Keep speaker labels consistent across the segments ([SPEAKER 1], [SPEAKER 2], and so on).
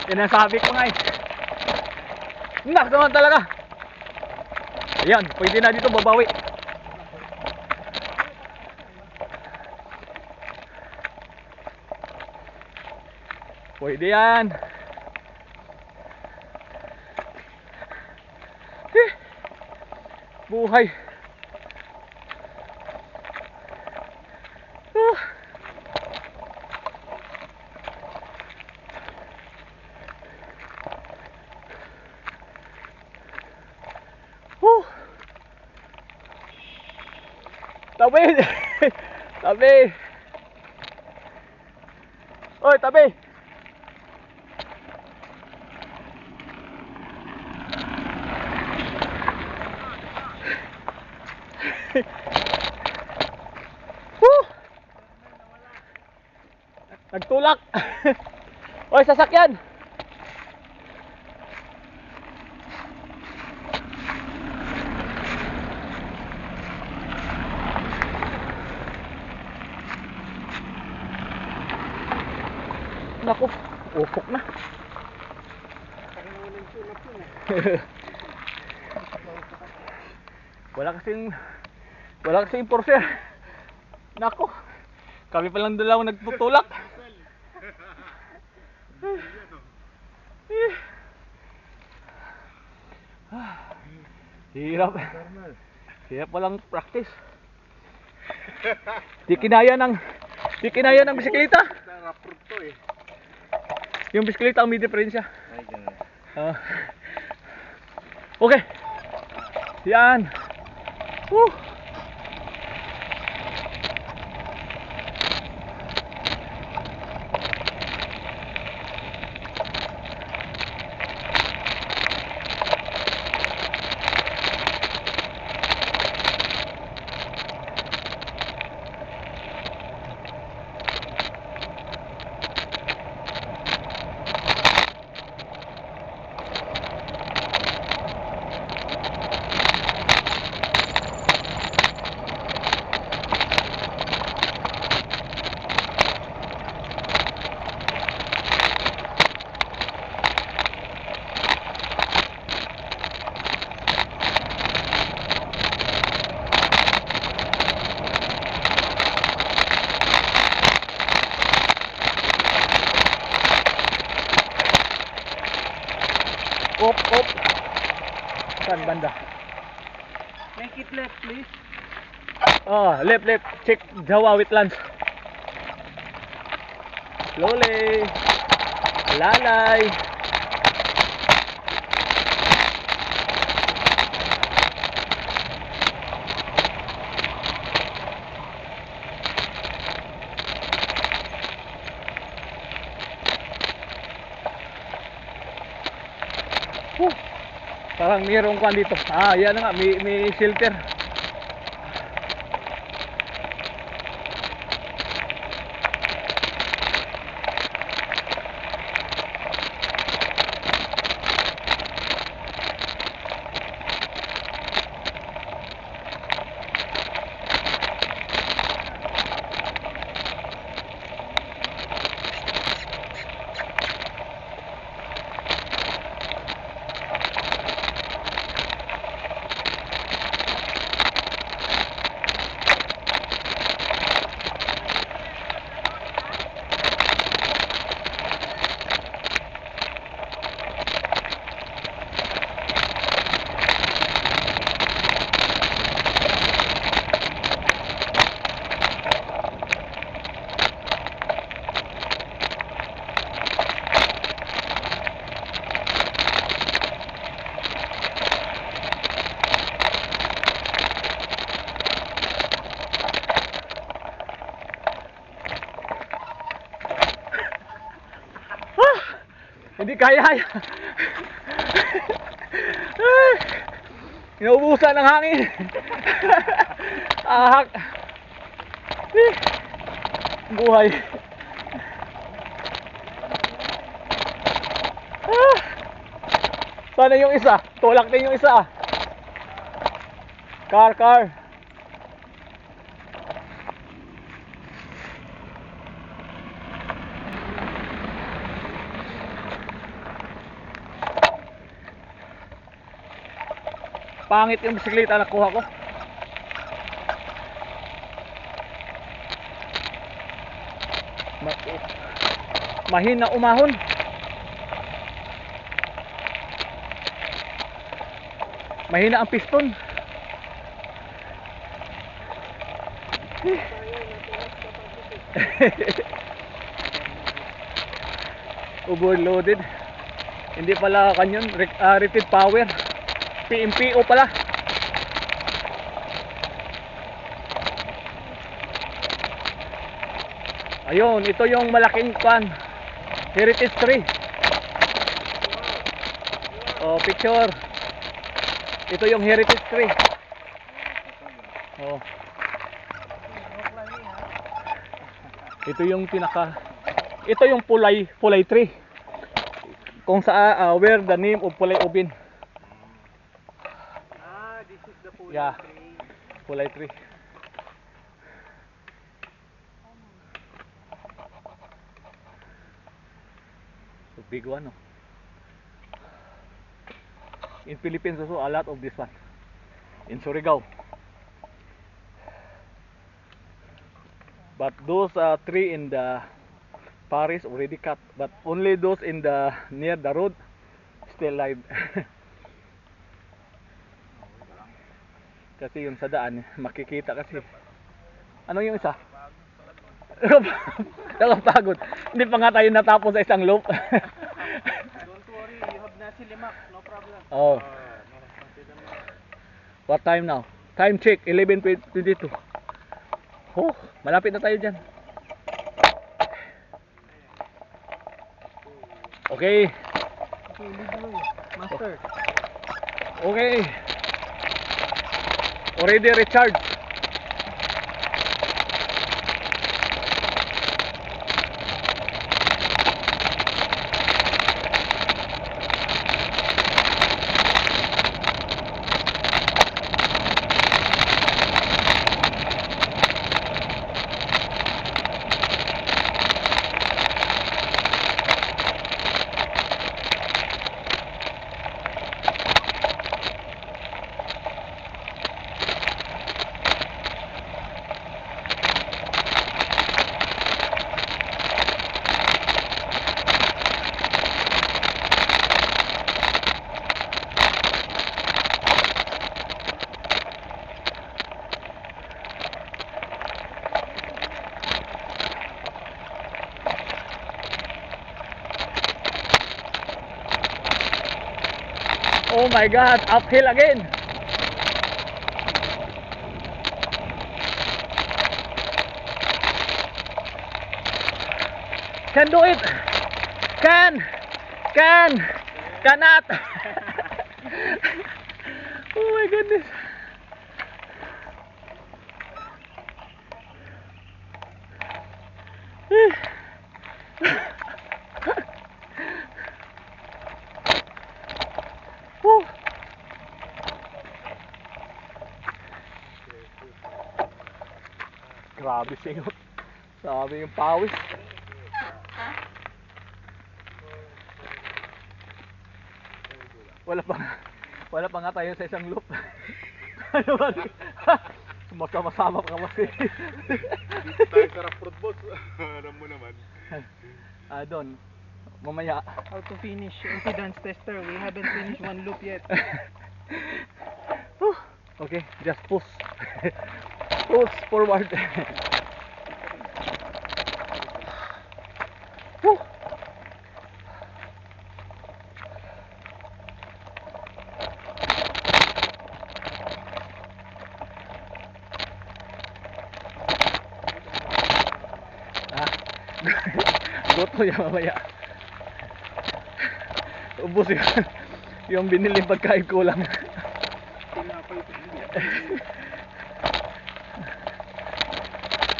[SPEAKER 1] Sinasabi ko nga eh. Nak naman talaga. Ayan, pwede na dito babawi. Pwede yan. Buhay. Tabi. Tabi. Oy, tabi. Nagtulak. Oy, sasakyan. Naku, ufok na. Wala kasing enforcer. Naku, kami palang dalawa nagtutulak. Hirap. Hirap walang practice. Di kinaya ng bisikleta. Yung bisikleta ang may diferensya. Okay. Yan. Op. Saan banda?
[SPEAKER 2] Make it left, please.
[SPEAKER 1] Oh, left. Check Jawa Wetlands. Slowly. Lalay. Parang mayroong kwan dito. Yan na nga, may shelter. Hindi kaya. Inuubusan ng hangin. Ahak. Buhay. Sana yung isa? Tulak din yung isa. Car. Pangit yung bisikleta na kuha ko. Mahina umahon. Mahina ang piston. Overloaded. Hindi pala kanyon, rated power. PMPO pala. Ayun, ito yung malaking pan. Heritage tree. Oh, picture. Ito yung heritage tree. Oh. Ito yung ito yung pulay tree. Kung sa where the name of Pulay Ubin.
[SPEAKER 2] This is the pool
[SPEAKER 1] Yeah.
[SPEAKER 2] tree.
[SPEAKER 1] Pulay tree. So big one, no? In Philippines also a lot of this one. In Surigao. But those tree in the Paris already cut, but only those in the near the road still live. Kasi yung sa daan makikita kasi. Ano yung isa? Nakapagod. Hindi pa nga tayo natapos sa isang loop.
[SPEAKER 2] Don't worry, you have nasi lemak, no problem.
[SPEAKER 1] Oh. What time now? Time check, 11:22. Oh, malapit na tayo dyan. Okay.
[SPEAKER 2] Okay, lead the way. Master.
[SPEAKER 1] Okay. Already recharged. Oh my God, uphill again. Can do it. Cannot. Oh my goodness. Woo. Grabe singot. Sabi yung pawis. Wala pa nga tayo sa isang loop. Ano ba? Sumasama-sama pa kasi.
[SPEAKER 3] Dito tayo sa rough boss. Alam mo naman.
[SPEAKER 1] Doon. Mamaya.
[SPEAKER 2] How to finish impedance tester. We haven't finished one loop yet.
[SPEAKER 1] Okay, just push. Push forward. Woo. Goto yan mamaya. Ubus yung biniling pagkain kulang.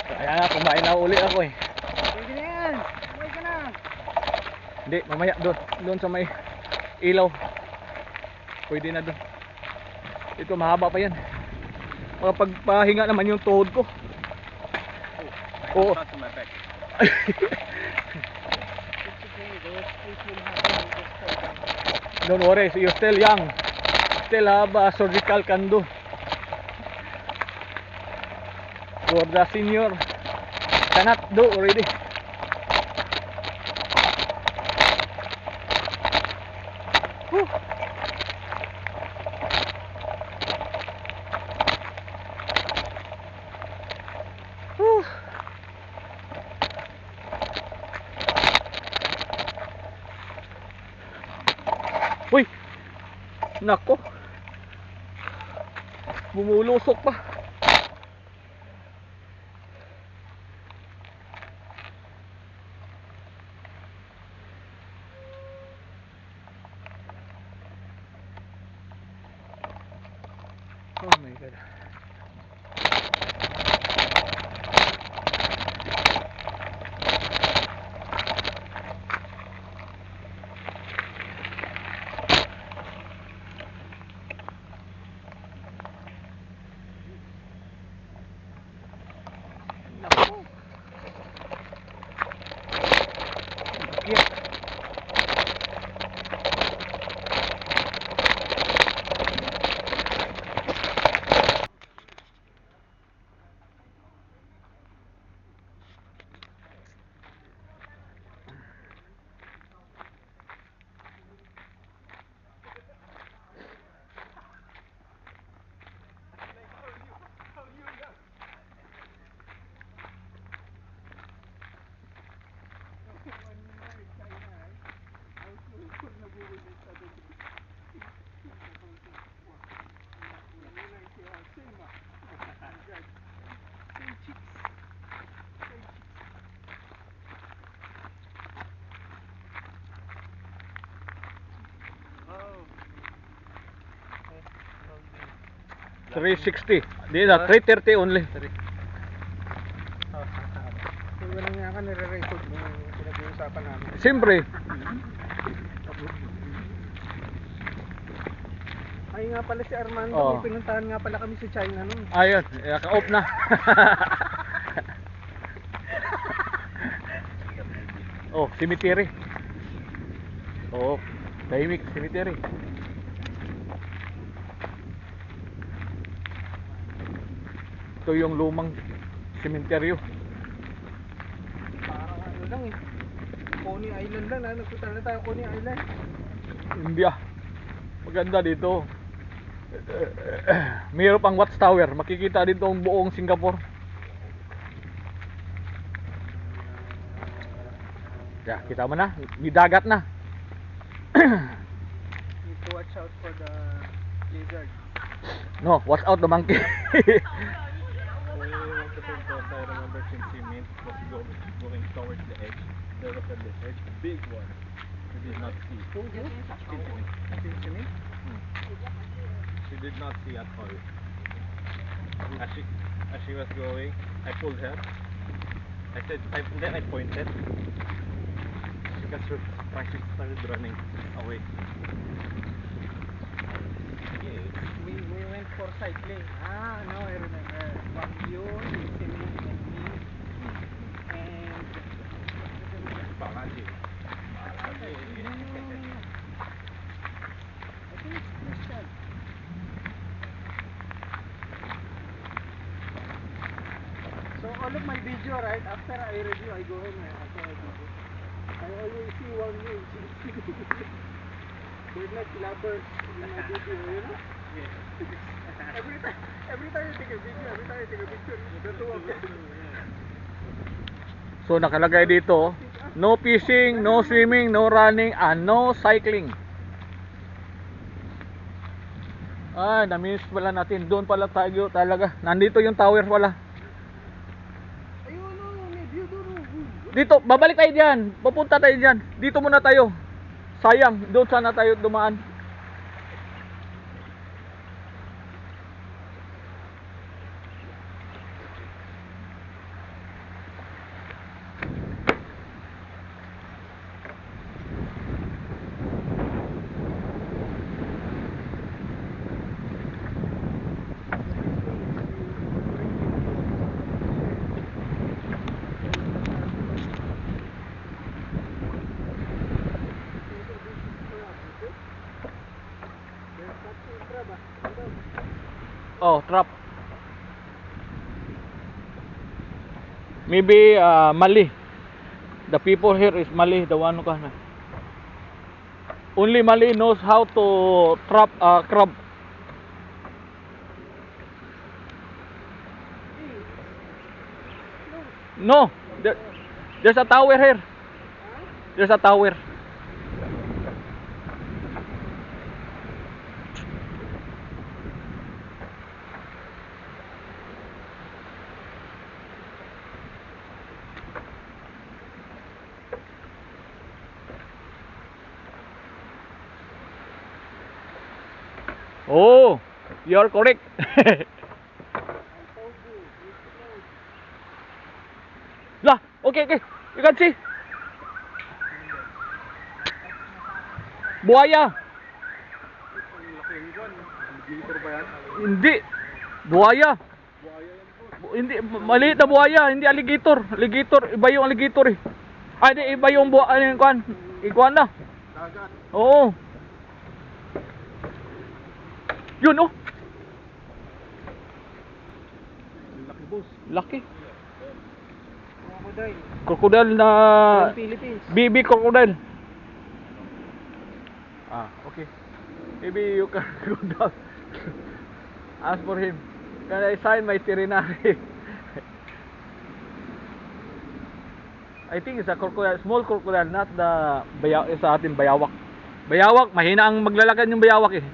[SPEAKER 1] Kaya nga, kumain na uli ako eh.
[SPEAKER 2] Pwede na yan. Kumain ka na.
[SPEAKER 1] Hindi, mamaya doon sa may ilaw. Pwede na doon. Ito mahaba pa yan. Pagpahinga naman yung tuhod ko. Oo. Don't worry, you're still young. still have a surgical can do for the senior cannot do already. Whew. Whew. Uy! Nako! Bumulusok pa. Oh my God. Nako. Yeah.
[SPEAKER 2] Oh.
[SPEAKER 1] 360. Di na, 330 only.
[SPEAKER 2] Kung walang nga ka nire-record mo yung pinag-uusapan namin.
[SPEAKER 1] Siyempre.
[SPEAKER 2] Ay nga pala si Armando,
[SPEAKER 1] Oo.
[SPEAKER 2] may pinuntahan nga pala kami sa China nun.
[SPEAKER 1] Ayun, ka-off na. Oh, cemetery. Oh, tahimik cemetery. Ito yung lumang sementeryo.
[SPEAKER 2] Parang ano lang eh. Coney Island lang, nagpunta na tayo Coney Island.
[SPEAKER 1] India. Maganda dito. Mayroon pang watchtower. Makikita dito ang buong Singapore. Yeah, kita mo na. May dagat na.
[SPEAKER 2] Need to watch out for the lizard.
[SPEAKER 1] No, watch out the monkey.
[SPEAKER 3] When we went to Punta, I remember since he meant was going towards the edge. There was a lizard, big one. We did not see.
[SPEAKER 2] Cincinnati?
[SPEAKER 3] She did not see at all. As she was going, I pulled her. Then I pointed. Because her practice started running away.
[SPEAKER 2] We went for cycling. Ah, no, I remember. You, Cincinnati, and me, and
[SPEAKER 3] Balaji.
[SPEAKER 2] no. I think it's Christian. So all of my video, right? After I review, I go in and after I video. I always see one way. They're like lovers in my video, you know? Every time you take a video, every time you take a picture, the two of them.
[SPEAKER 1] So nakalagay dito, no fishing, no swimming, no running, and no cycling. Ay, na-miss pala natin. Doon pala tayo talaga. Nandito yung tower pala.
[SPEAKER 2] Ayun, no, may view doon.
[SPEAKER 1] Dito, babalik tayo diyan. Pupunta tayo diyan. Dito muna tayo. Sayang, doon sana tayo dumaan. Oh, trap. Maybe Mali. The people here is Mali, the one who can. Only Mali knows how to trap crab. No, there's a tower here. There's a tower. Oh, you're correct. Lah, okay, okay. You can see. Buaya.
[SPEAKER 3] Ang laki yung buwan. Alligator ba yan?
[SPEAKER 1] Hindi. Buaya.
[SPEAKER 3] Buhaya yan po.
[SPEAKER 1] Hindi, maliit na buhaya, hindi alligator. Alligator, iba yung alligator eh. Ay, di, iba yung buhaya, ano yung kwan? Iguana.
[SPEAKER 3] Dagat.
[SPEAKER 1] Oo. Yun oh.
[SPEAKER 3] Ang laki boss.
[SPEAKER 1] Laki.
[SPEAKER 2] Crocodile.
[SPEAKER 1] Crocodile na
[SPEAKER 2] From Philippines.
[SPEAKER 1] BB crocodile. Ah, okay. Maybe you can go down. Ask for him. Can I sign my veterinary? I think it's a crocodile, small crocodile, not the sa atin bayawak. Bayawak, mahina ang maglalakad yung bayawak eh.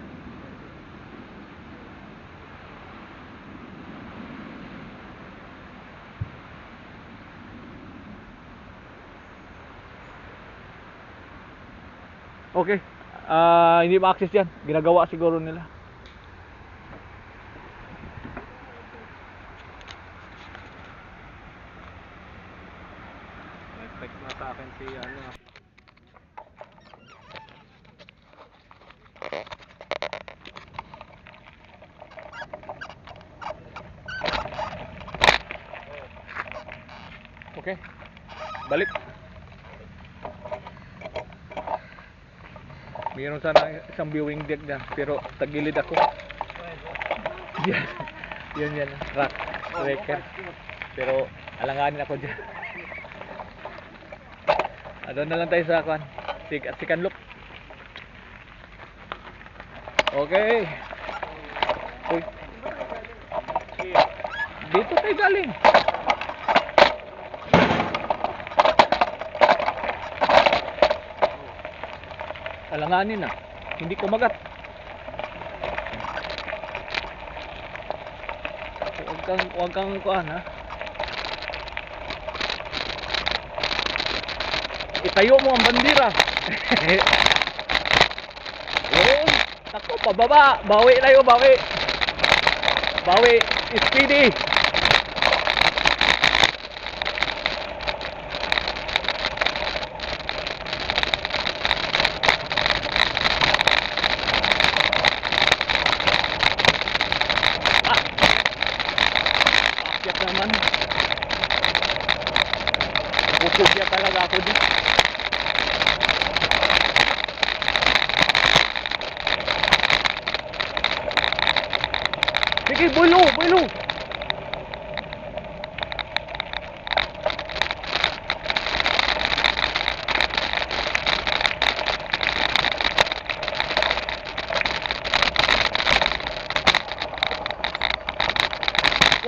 [SPEAKER 1] Okay. Hindi ma-access yan. Ginagawa siguro nila.
[SPEAKER 3] Text na sa akin si ano.
[SPEAKER 1] Okay. Balik. Mayroon sana isang viewing deck dyan, pero tagilid ako. Yan. Yan. Rock. Wrecker. Pero alanganin ako dyan. Ano na lang tayo sa kwan. Sikan look. Okay. Uy. Dito tayo galing. Alanganin na. Hindi kumagat. Huwag kang kuhan ha. Itayo mo ang bandira. Yun. Ako, pababa. Bawi tayo, bawi. Bawi. Speedy. Akyat naman. Pupugya talaga ako din. Sige, bulo. Oh,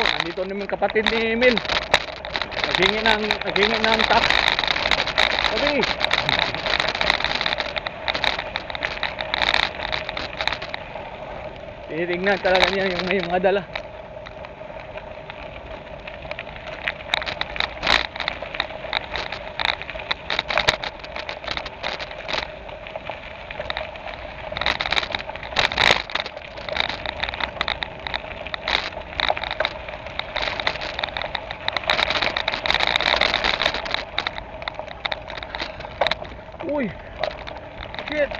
[SPEAKER 1] nandito naman kapatid ni Emil. Naghingi ng top. Sabi. Tinitingnan talaga niya yung may mga dala. Uy! Shit!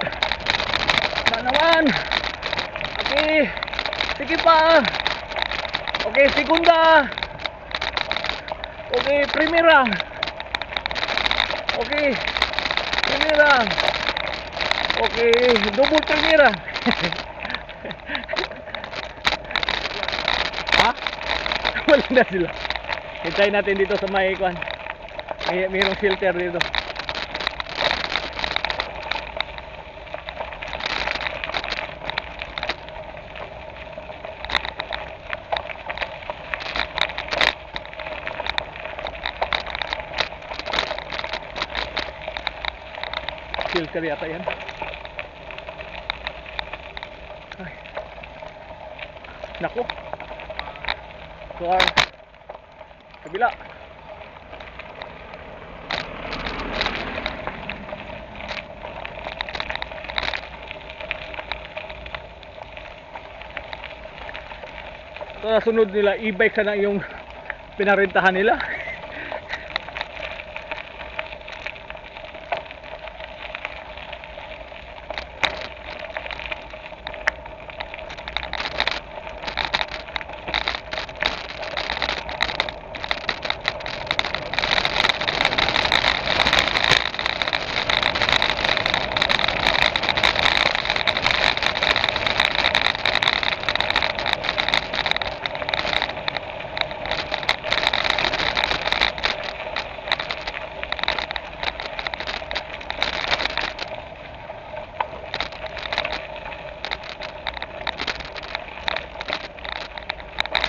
[SPEAKER 1] Na naman! Okay! Sige pa! Okay, segunda! Okay, primera! Okay! Primera! Okay, double primera! Wala na sila. Hintayin natin dito sa may kwan. Mayroong shelter dito. Shelter yata yan. Ay. Naku. So, kabila. So, nasunod nila, e-bike sana yung pinarentahan nila.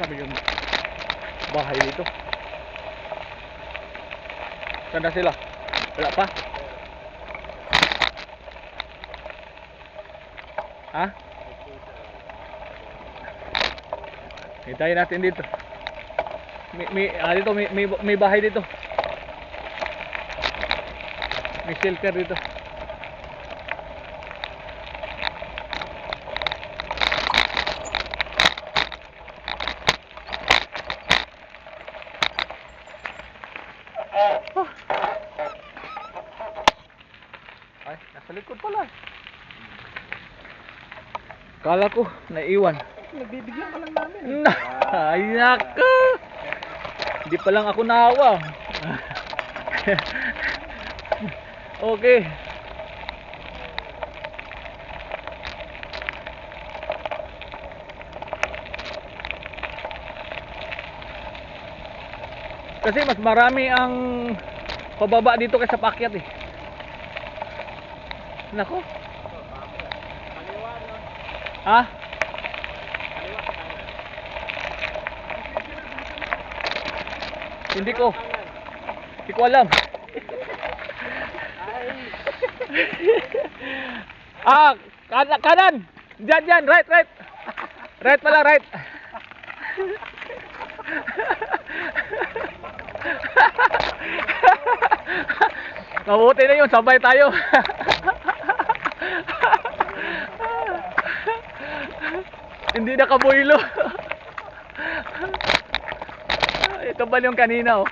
[SPEAKER 1] Sabi yung bahay dito. Saan na sila? Wala pa? Ha? Hintayin natin dito. Dito may bahay dito. May shelter dito. Ay, nasa likod pala. Kala ko, naiwan.
[SPEAKER 2] Nagbibigyan ka lang namin.
[SPEAKER 1] Ay, nako. Hindi pa lang ako nahawa. Okay. Kasi mas marami ang pababa dito kaysa paakyat eh. Nako.
[SPEAKER 2] Kaliwa, no?
[SPEAKER 1] Ha?
[SPEAKER 2] Kaliwa, kanan.
[SPEAKER 1] Hindi ko.
[SPEAKER 2] Kanan.
[SPEAKER 1] Hindi ko alam.
[SPEAKER 2] Ay.
[SPEAKER 1] Kanan. Diyan, right. Right pala, right. Mabuti na yun, sabay tayo. Hindi nakabuilo. Ito ba yung kanina oh.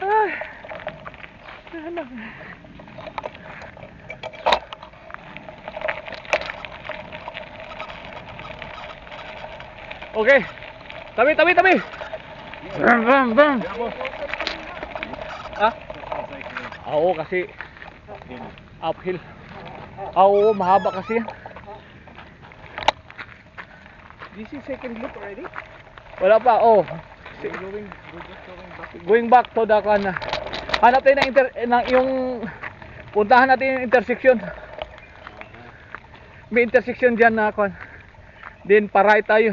[SPEAKER 1] Ay. Ano? Okay. Tabi. Bam. Ah? Oo, kasi uphill. Oo, mahaba kasi yan.
[SPEAKER 2] This is second loop already?
[SPEAKER 1] Wala pa, oh.
[SPEAKER 3] We're just going back.
[SPEAKER 1] Going back to the kana. Hanap tayo ng yung puntahan natin yung intersection. May intersection diyan na kon. Then pa-right tayo.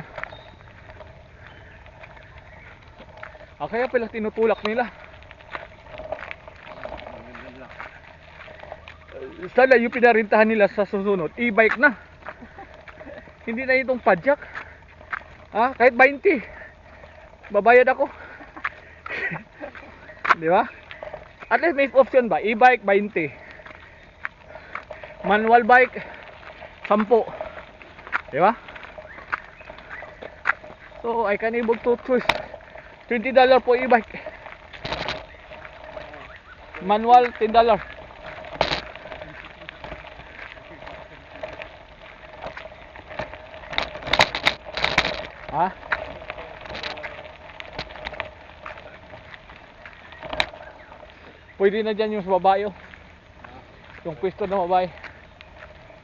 [SPEAKER 1] Kaya pala tinutulak nila. Sana yung pinarintahan nila sa susunod, e-bike na. Hindi na itong padjak. Kahit 20. Babayad ako. Di ba? At least may option ba? E-bike 20. Manual bike 10. Di ba? So I can able to choose $20 po e-bike. Manual $10. Ha? Pwede na dyan yung sa babae oh. Yung pwesto na babae.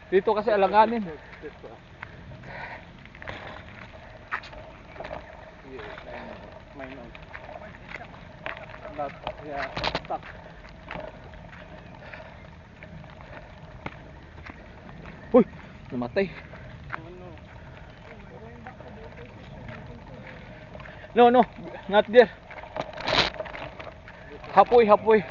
[SPEAKER 1] Dito kasi alanganin. May noise. That, yeah, stuck. Uy! Namatay. No, no, not there. Halfway, halfway.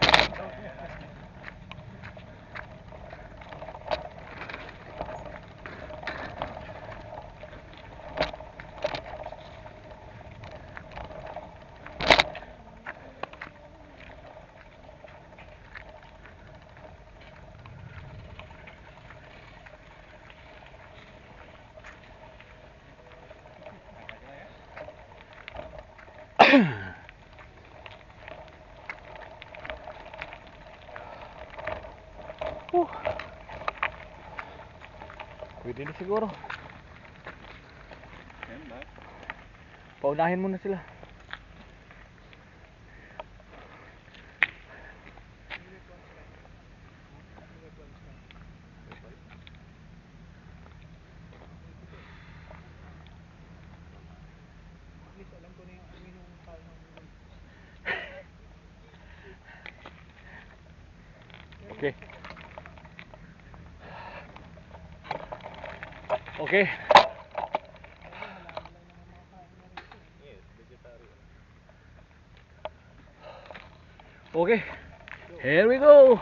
[SPEAKER 1] Huh. Pwede na siguro.
[SPEAKER 3] Stand back.
[SPEAKER 1] Paunahin muna sila. Okay. Okay.
[SPEAKER 3] Yes, vegetarian.
[SPEAKER 1] Okay. Here we go.